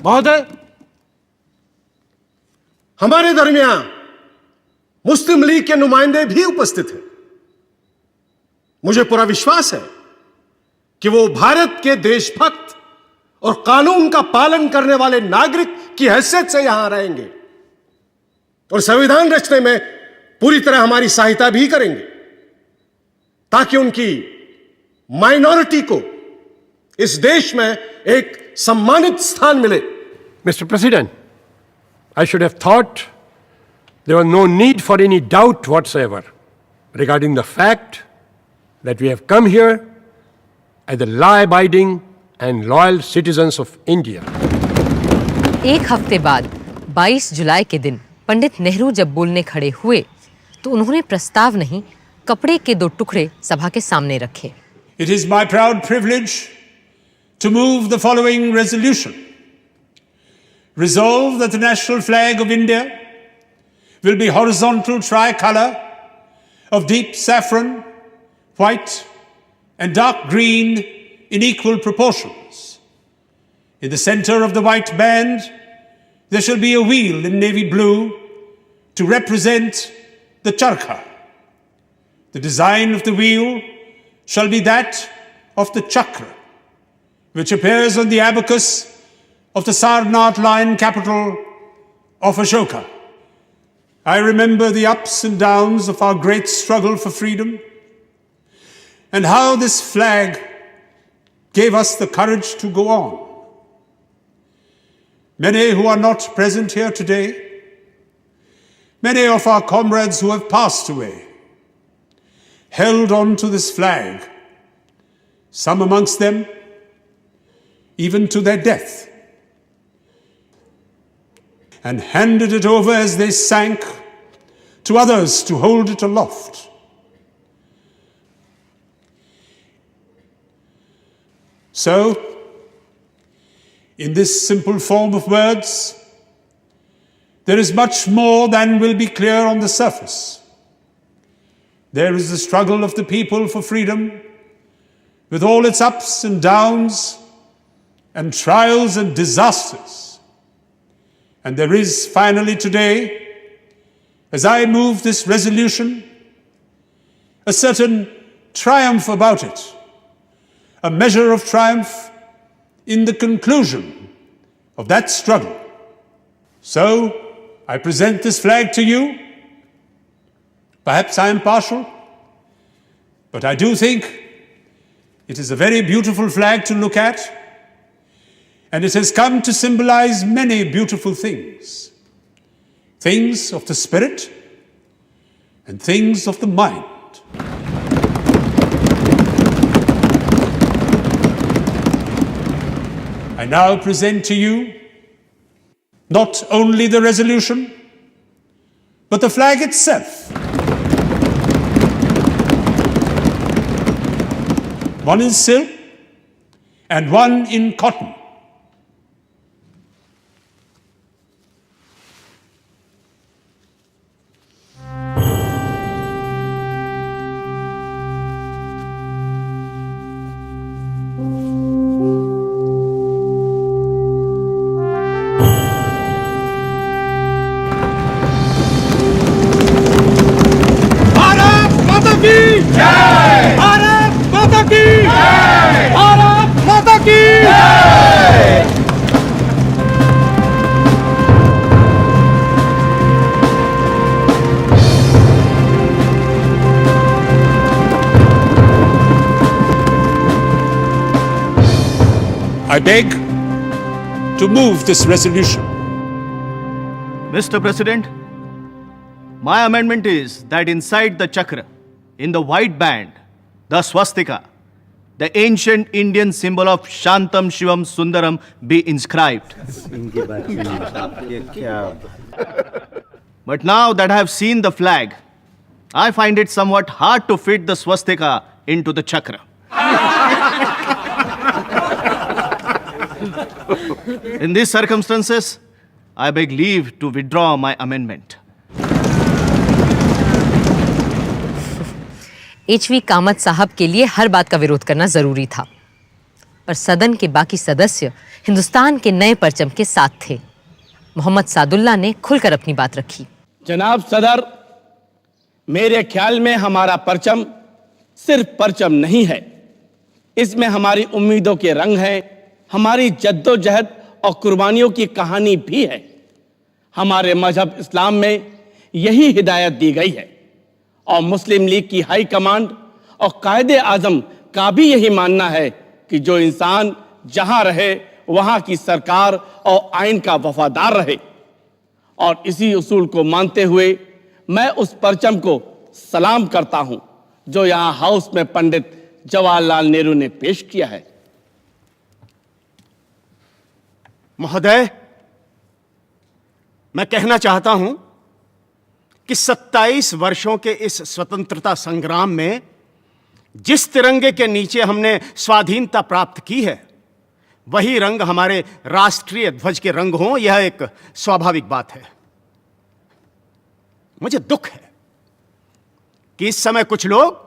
Speaker 13: महोदय, हमारे दरमियान मुस्लिम लीग के नुमाइंदे भी उपस्थित हैं। मुझे पूरा विश्वास है कि वो भारत के देशभक्त और कानून का पालन करने वाले नागरिक की हैसियत से यहां रहेंगे और संविधान रचने में पूरी तरह हमारी सहायता भी करेंगे ताकि उनकी माइनॉरिटी को इस देश में एक सम्मानित स्थान मिले।
Speaker 18: Mr. President, I should have thought there was no need for any doubt whatsoever regarding the fact that we have come here as the law-abiding and loyal citizens of India.
Speaker 1: एक हफ्ते बाद 22 जुलाई के दिन पंडित नेहरू जब बोलने खड़े हुए तो उन्होंने प्रस्ताव नहीं, कपड़े के 2 टुकड़े सभा के सामने रखे।
Speaker 2: It is my proud privilege to move the following resolution. Resolve that the national flag of India will be horizontal tricolor of deep saffron, white and dark green in equal proportions. In the center of the white band, there shall be a wheel in navy blue to represent the charkha. The design of the wheel shall be that of the chakra, which appears on the abacus of the Sarnath lion capital of Ashoka. I remember the ups and downs of our great struggle for freedom and how this flag gave us the courage to go on. Many who are not present here today, many of our comrades who have passed away, held on to this flag, some amongst them even to their death, and handed it over as they sank to others to hold it aloft. So, in this simple form of words, there is much more than will be clear on the surface. There is the struggle of the people for freedom, with all its ups and downs, and trials and disasters. And there is finally today, as I move this resolution, a certain triumph about it, a measure of triumph in the conclusion of that struggle. So, I present this flag to you. Perhaps I am partial, but I do think it is a very beautiful flag to look at, and it has come to symbolize many beautiful things. Things of the spirit and things of the mind. I now present to you not only the resolution, but the flag itself. One in silk, and one in cotton.
Speaker 6: Bharat माता की जय! भारत माता की जय!
Speaker 2: I beg to move this resolution.
Speaker 4: Mr. President, my amendment is that inside the chakra, in the white band, the swastika, the ancient Indian symbol of Shantam Shivam Sundaram, be inscribed. But now that I have seen the flag, I find it somewhat hard to fit the swastika into the chakra. In these circumstances, I beg leave to withdraw my amendment.
Speaker 1: HV Kamat साहब के लिए हर बात का विरोध करना जरूरी था, पर सदन के बाकी सदस्य हिंदुस्तान के नए परचम के साथ थे। मोहम्मद सादुल्ला ने खुलकर अपनी बात रखी।
Speaker 12: जनाब सदर, मेरे ख्याल में हमारा परचम सिर्फ परचम नहीं है, इसमें हमारी उम्मीदों के रंग हैं, हमारी जद्दोजहद और कुर्बानियों की कहानी भी है। हमारे मजहब इस्लाम में यही हिदायत दी गई है और मुस्लिम लीग की हाई कमांड और कायदे आजम का भी यही मानना है कि जो इंसान जहां रहे वहां की सरकार और आइन का वफादार रहे। और इसी उसूल को मानते हुए मैं उस परचम को सलाम करता हूं जो यहां हाउस में पंडित जवाहरलाल नेहरू ने पेश किया है।
Speaker 7: महोदय, मैं कहना चाहता हूं कि 27 वर्षों के इस स्वतंत्रता संग्राम में जिस तिरंगे के नीचे हमने स्वाधीनता प्राप्त की है, वही रंग हमारे राष्ट्रीय ध्वज के रंग हों, यह एक स्वाभाविक बात है। मुझे दुख है कि इस समय कुछ लोग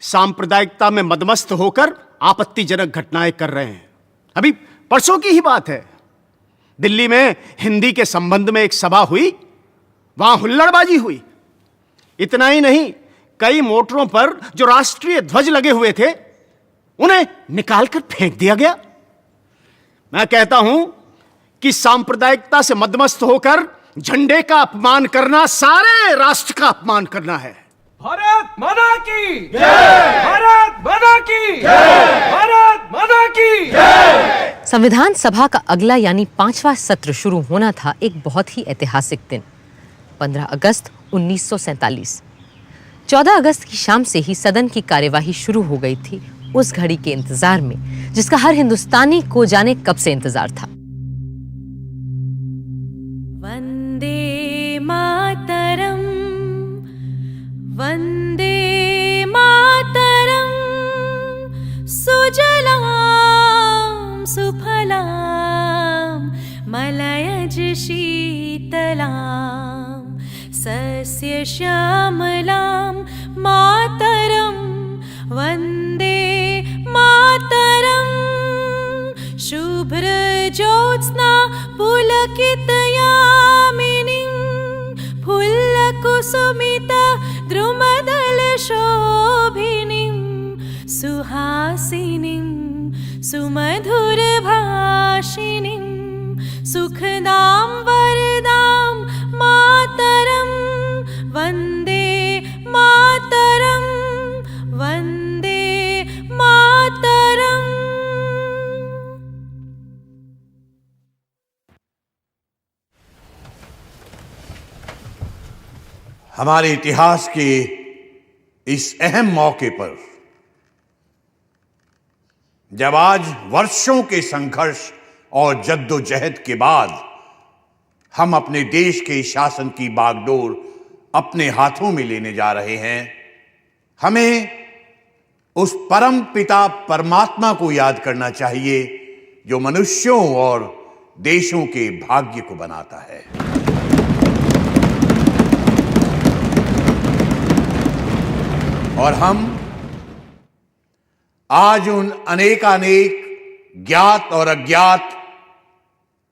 Speaker 7: सांप्रदायिकता में मदमस्त होकर आपत्तिजनक घटनाएं कर रहे हैं। अभी परसों की ही बात है, दिल्ली में हिंदी के संबंध में एक सभा हुई, वहां हुल्लड़बाजी हुई। इतना ही नहीं, कई मोटरों पर जो राष्ट्रीय ध्वज लगे हुए थे उन्हें निकालकर फेंक दिया गया। मैं कहता हूं कि सांप्रदायिकता से मदमस्त होकर झंडे का अपमान करना सारे राष्ट्र का अपमान करना है।
Speaker 6: भारत माता की जय! भारत माता की जय! भारत माता की जय!
Speaker 1: संविधान सभा का अगला यानी 5वां सत्र शुरू होना था एक बहुत ही ऐतिहासिक दिन, 15 अगस्त 1947। 14 अगस्त की शाम से ही सदन की कार्यवाही शुरू हो गई थी, उस घड़ी के इंतजार में जिसका हर हिंदुस्तानी को जाने कब से इंतजार था।
Speaker 19: वंदे मातरम, वंदे मातरम, सुजलाम सुफलाम मलयज शीतलाम सस्य श्यामलां मातरं वन्दे मातरं। शुभ्रज्योत्स्ना पुलकितयामिनीं फुल्लकुसुमित द्रुमदलशोभिनीं सुहासिनीं सुमधुरभाषिणीं सुखदां वरदां मातरं वन्दे मातरं वन्दे मातरं।
Speaker 8: हमारे इतिहास के इस अहम मौके पर जब आज वर्षों के संघर्ष और जद्दोजहद के बाद हम अपने देश के शासन की बागडोर अपने हाथों में लेने जा रहे हैं, हमें उस परम पिता परमात्मा को याद करना चाहिए जो मनुष्यों और देशों के भाग्य को बनाता है। और हम आज उन अनेकानेक ज्ञात और अज्ञात,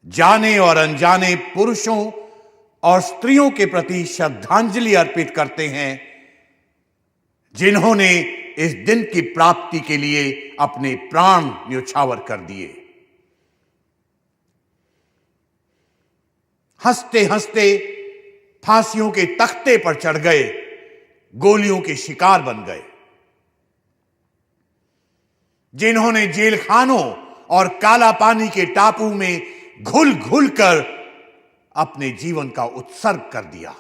Speaker 8: जाने और अनजाने पुरुषों और स्त्रियों के प्रति श्रद्धांजलि अर्पित करते हैं जिन्होंने इस दिन की प्राप्ति के लिए अपने प्राण न्योछावर कर दिए। हंसते हंसते फांसियों के तख्ते पर चढ़ गए, गोलियों के शिकार बन गए। जिन्होंने जेल खानों और काला पानी के टापू में घुल घुल कर अपने जीवन का उत्सर्ग कर दिया।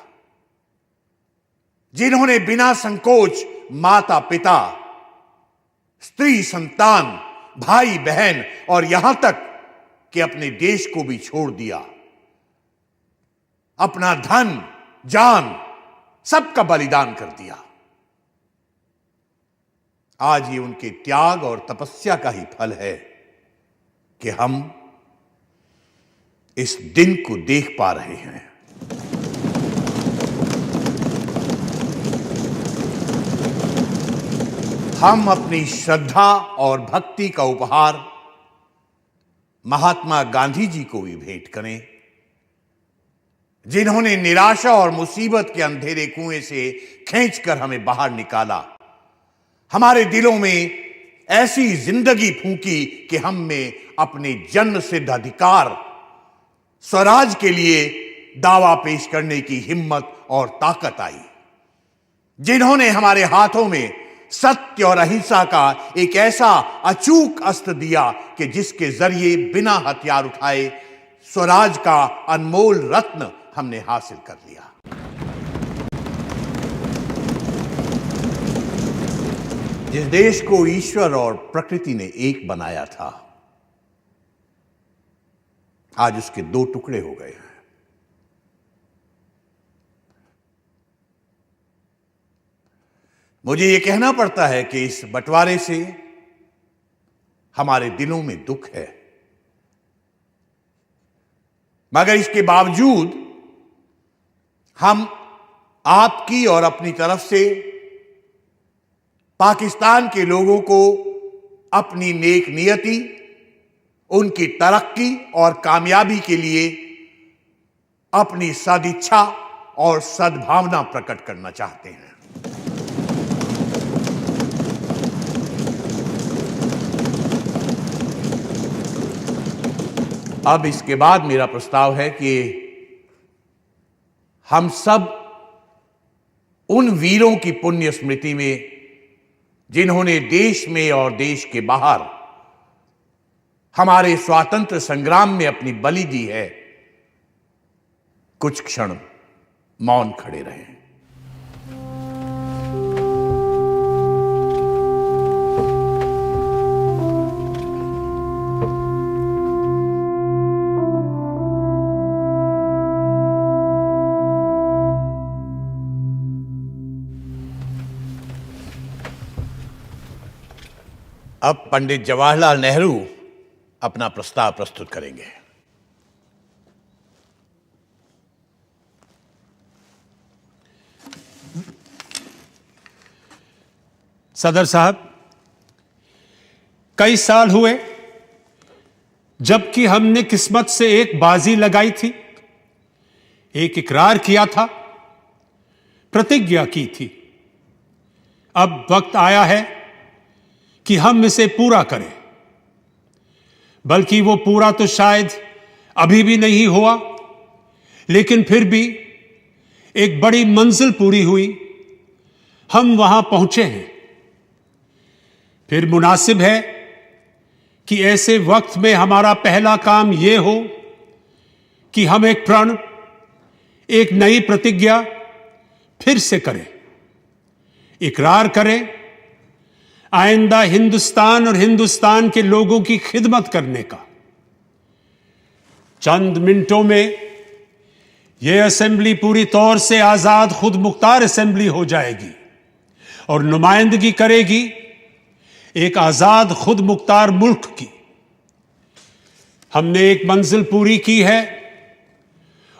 Speaker 8: जिन्होंने बिना संकोच माता पिता, स्त्री संतान, भाई बहन और यहां तक कि अपने देश को भी छोड़ दिया। अपना धन, जान सबका बलिदान कर दिया। आज ये उनके त्याग और तपस्या का ही फल है कि हम इस दिन को देख पा रहे हैं। हम अपनी श्रद्धा और भक्ति का उपहार महात्मा गांधी जी को भी भेंट करें, जिन्होंने निराशा और मुसीबत के अंधेरे कुएं से खींचकर हमें बाहर निकाला। हमारे दिलों में ऐसी जिंदगी फूंकी कि हम में अपने जन्म सिद्ध अधिकार, स्वराज के लिए दावा पेश करने की हिम्मत और ताकत आई। जिन्होंने हमारे हाथों में सत्य और अहिंसा का एक ऐसा अचूक अस्त्र दिया कि जिसके जरिए बिना हथियार उठाए स्वराज का अनमोल रत्न हमने हासिल कर लिया। जिस देश को ईश्वर और प्रकृति ने एक बनाया था, आज उसके दो टुकड़े हो गए हैं। मुझे यह कहना पड़ता है कि इस बंटवारे से हमारे दिलों में दुख है, मगर इसके बावजूद हम आपकी और अपनी तरफ से पाकिस्तान के लोगों को अपनी नेक नियति, उनकी तरक्की और कामयाबी के लिए अपनी सदिच्छा और सद्भावना प्रकट करना चाहते हैं। अब इसके बाद मेरा प्रस्ताव है कि हम सब उन वीरों की पुण्य स्मृति में जिन्होंने देश में और देश के बाहर हमारे स्वातंत्र संग्राम में अपनी बलि दी है, कुछ क्षण मौन खड़े रहें। अब पंडित जवाहरलाल नेहरू अपना प्रस्ताव प्रस्तुत करेंगे।
Speaker 2: सदर साहब, कई साल हुए जबकि हमने किस्मत से एक बाजी लगाई थी, एक इकरार किया था, प्रतिज्ञा की थी। अब वक्त आया है कि हम इसे पूरा करें। बल्कि वो पूरा तो शायद अभी भी नहीं हुआ, लेकिन फिर भी एक बड़ी मंजिल पूरी हुई, हम वहां पहुंचे हैं। फिर मुनासिब है कि ऐसे वक्त में हमारा पहला काम यह हो कि हम एक प्रण, एक नई प्रतिज्ञा फिर से करें, इकरार करें आइंदा हिंदुस्तान और हिंदुस्तान के लोगों की खिदमत करने का। चंद मिनटों में यह असेंबली पूरी तौर से आजाद खुद मुख्तार असेंबली हो जाएगी और नुमाइंदगी करेगी एक आजाद खुद मुख्तार मुल्क की। हमने एक मंजिल पूरी की है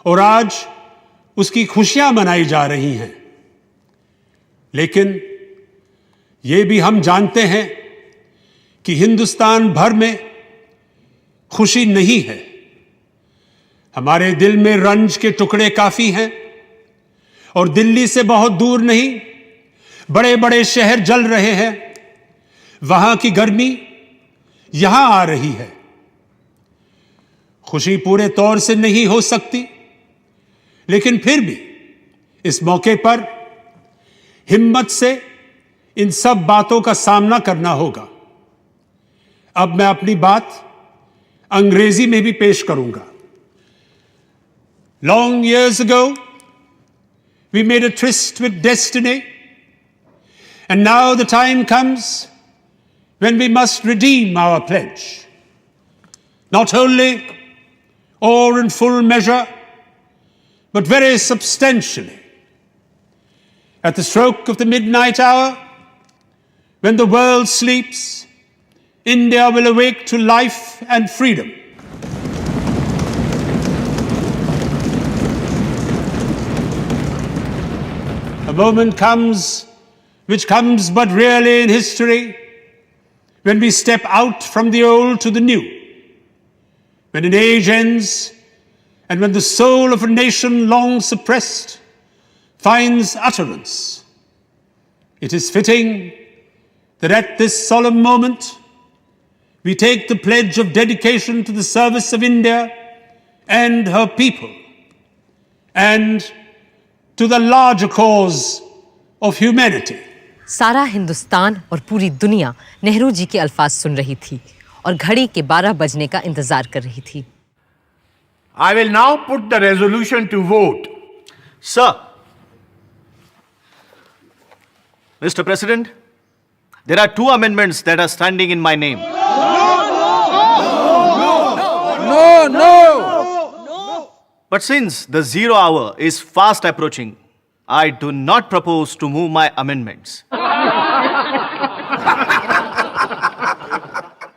Speaker 2: और आज उसकी खुशियां मनाई जा रही हैं। लेकिन ये भी हम जानते हैं कि हिंदुस्तान भर में खुशी नहीं है। हमारे दिल में रंज के टुकड़े काफी हैं और दिल्ली से बहुत दूर नहीं, बड़े बड़े शहर जल रहे हैं। वहां की गर्मी यहां आ रही है। खुशी पूरे तौर से नहीं हो सकती, लेकिन फिर भी इस मौके पर हिम्मत से इन सब बातों का सामना करना होगा। अब मैं अपनी बात अंग्रेजी में भी पेश करूंगा। Long years ago, we made a tryst with destiny, and now the time comes when we must redeem our pledge. Not only or in full measure, but very substantially. At the stroke of the midnight hour, when the world sleeps, India will awake to life and freedom. A moment comes, which comes but rarely in history, when we step out from the old to the new, when an age ends, and when the soul of a nation long suppressed finds utterance. It is fitting that at this solemn moment, we take the pledge of dedication to the service of India and her people, and to the larger cause of humanity.
Speaker 1: सारा हिंदुस्तान और पूरी दुनिया नेहरू जी के अल्फाज सुन रही थी और घड़ी के 12 बजने का इंतजार कर रही थी।
Speaker 8: I will now put the resolution to vote.
Speaker 4: Sir, Mr. President, there are 2 amendments that are standing in my name.
Speaker 12: No!
Speaker 4: But since the 0 hour is fast approaching, I do not propose to move my amendments.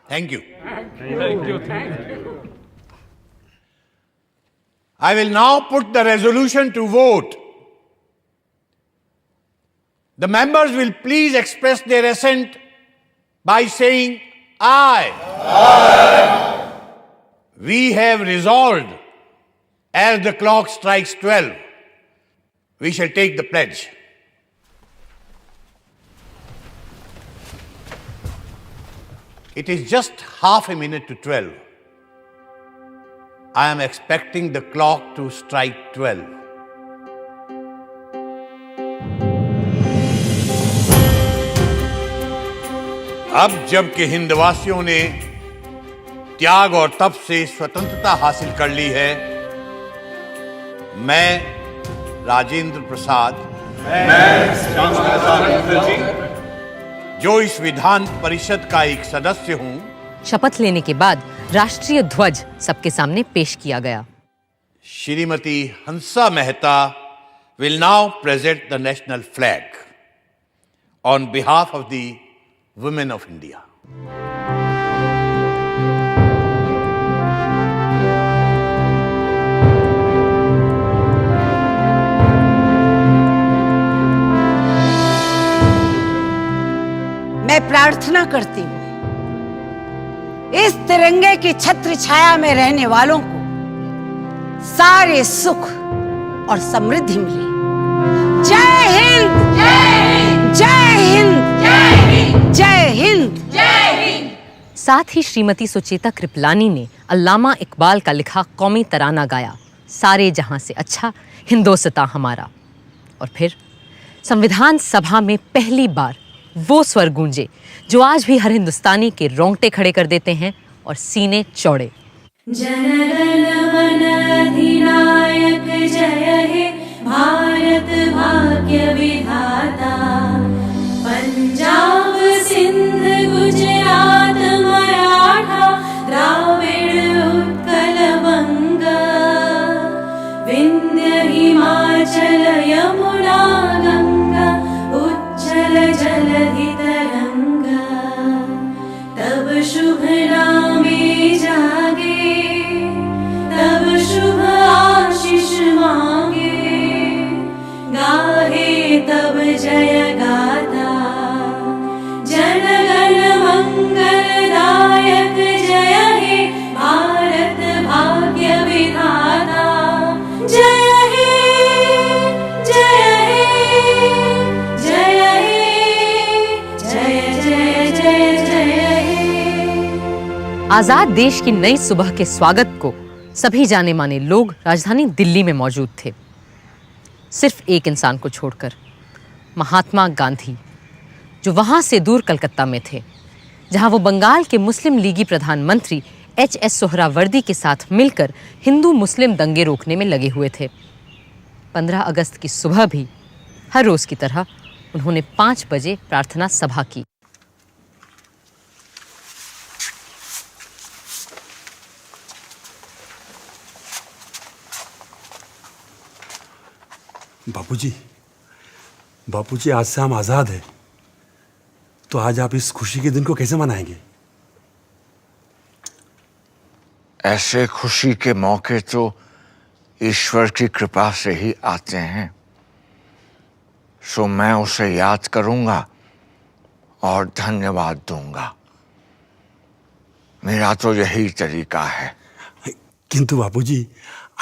Speaker 8: Thank you. I will now put the resolution to vote. The members will please express their assent by saying aye. Aye. We have resolved, as the clock strikes 12, we shall take the pledge. It is just half a minute to 12. I am expecting the clock to strike 12. अब जबकि हिंदवासियों ने त्याग और तप से स्वतंत्रता हासिल कर ली है, मैं राजेंद्र प्रसाद, जो इस विधान परिषद का एक सदस्य हूं,
Speaker 1: शपथ लेने के बाद राष्ट्रीय ध्वज सबके सामने पेश किया गया।
Speaker 8: Shrimati Hansa Mehta will now present the national flag on behalf of the women of India.
Speaker 20: मैं प्रार्थना करती हूँ इस तिरंगे की छत्र छाया में रहने वालों को सारे सुख और समृद्धि मिले। जय हिंद, जय हिंद, जय हिंद, जय हिंद, जय हिंद, जय हिंद।
Speaker 1: साथ ही श्रीमती सुचेता कृपलानी ने अल्लामा इकबाल का लिखा कौमी तराना गाया, सारे जहां से अच्छा हिंदोस्तां हमारा। और फिर संविधान सभा में पहली बार वो स्वर गूंजे जो आज भी हर हिंदुस्तानी के रोंगटे खड़े कर देते हैं और सीने चौड़े।
Speaker 19: जनगण मन अधिनायक जय हे भारत भाग्य विधाता, पंजाब सिंध गुजरात मराठा द्राविड़ उत्कल बंगा, विंध्य हिमाचल यमुना गंगा उच्चल जलधि तरंगा। शुभ नामे जागे तब शुभ आशीष मांगे गाहे तब जय गाथा जन गण मंगलदायक जय हे भारत भाग्य विधाता जय हे जय हे जय हे जय जय जय जय हे।
Speaker 1: आजाद देश की नई सुबह के स्वागत को सभी जाने माने लोग राजधानी दिल्ली में मौजूद थे, सिर्फ एक इंसान को छोड़कर, महात्मा गांधी, जो वहां से दूर कलकत्ता में थे, जहां वो बंगाल के मुस्लिम लीगी प्रधानमंत्री एच.एस. सोहरावर्दी के साथ मिलकर हिंदू मुस्लिम दंगे रोकने में लगे हुए थे। 15 अगस्त की सुबह भी हर रोज की तरह उन्होंने 5 बजे प्रार्थना सभा की।
Speaker 21: बापूजी, आज से हम आजाद हैं। तो आज आप इस खुशी के दिन को कैसे मनाएंगे?
Speaker 11: ऐसे खुशी के मौके तो ईश्वर की कृपा से ही आते हैं, सो मैं उसे याद करूंगा और धन्यवाद दूंगा। मेरा तो यही तरीका है।
Speaker 21: किंतु बापूजी,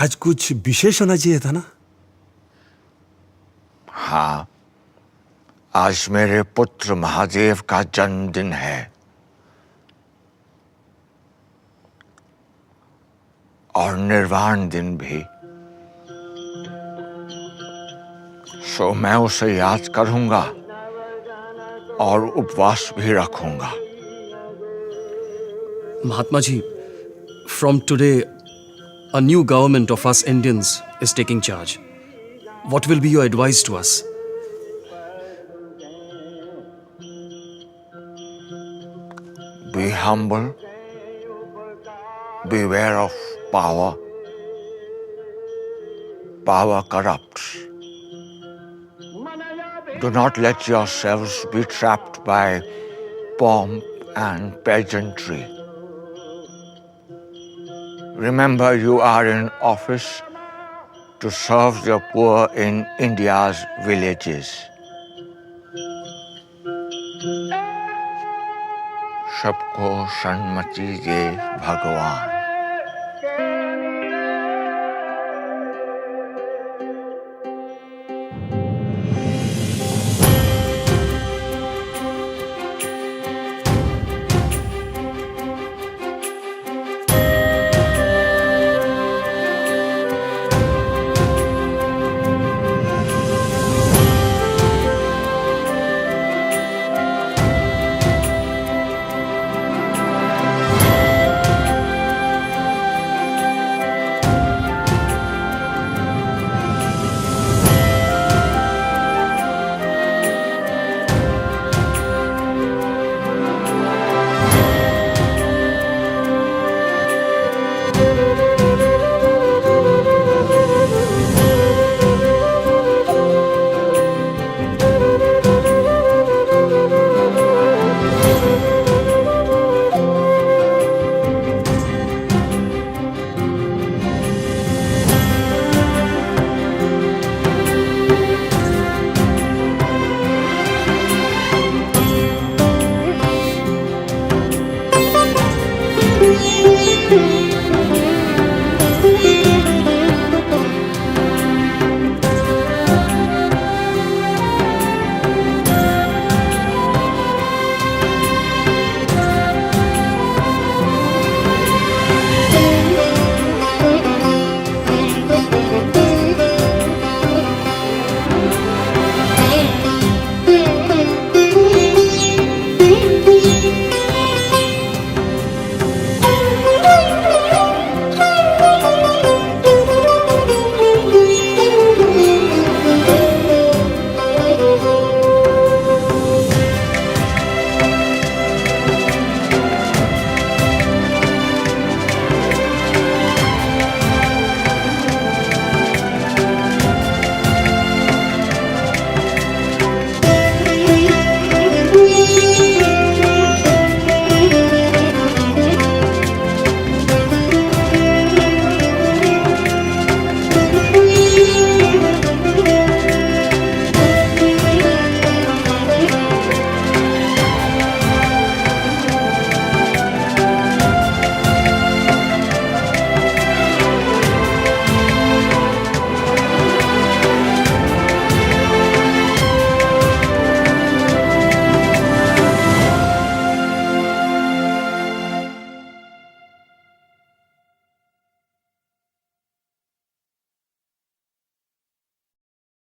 Speaker 21: आज कुछ विशेष होना चाहिए था ना?
Speaker 11: हाँ, आज मेरे पुत्र महादेव का जन्मदिन है और निर्वाण दिन भी, सो मैं उसे याद करूंगा और उपवास भी रखूंगा।
Speaker 22: Mahatma ji, from today, a new government of us Indians is taking charge. What will be your advice to us?
Speaker 11: Be humble, beware of power. Power corrupts. Do not let yourselves be trapped by pomp and pageantry. Remember, you are in office to serve the poor in India's villages. सबको सन्मति दे भगवान।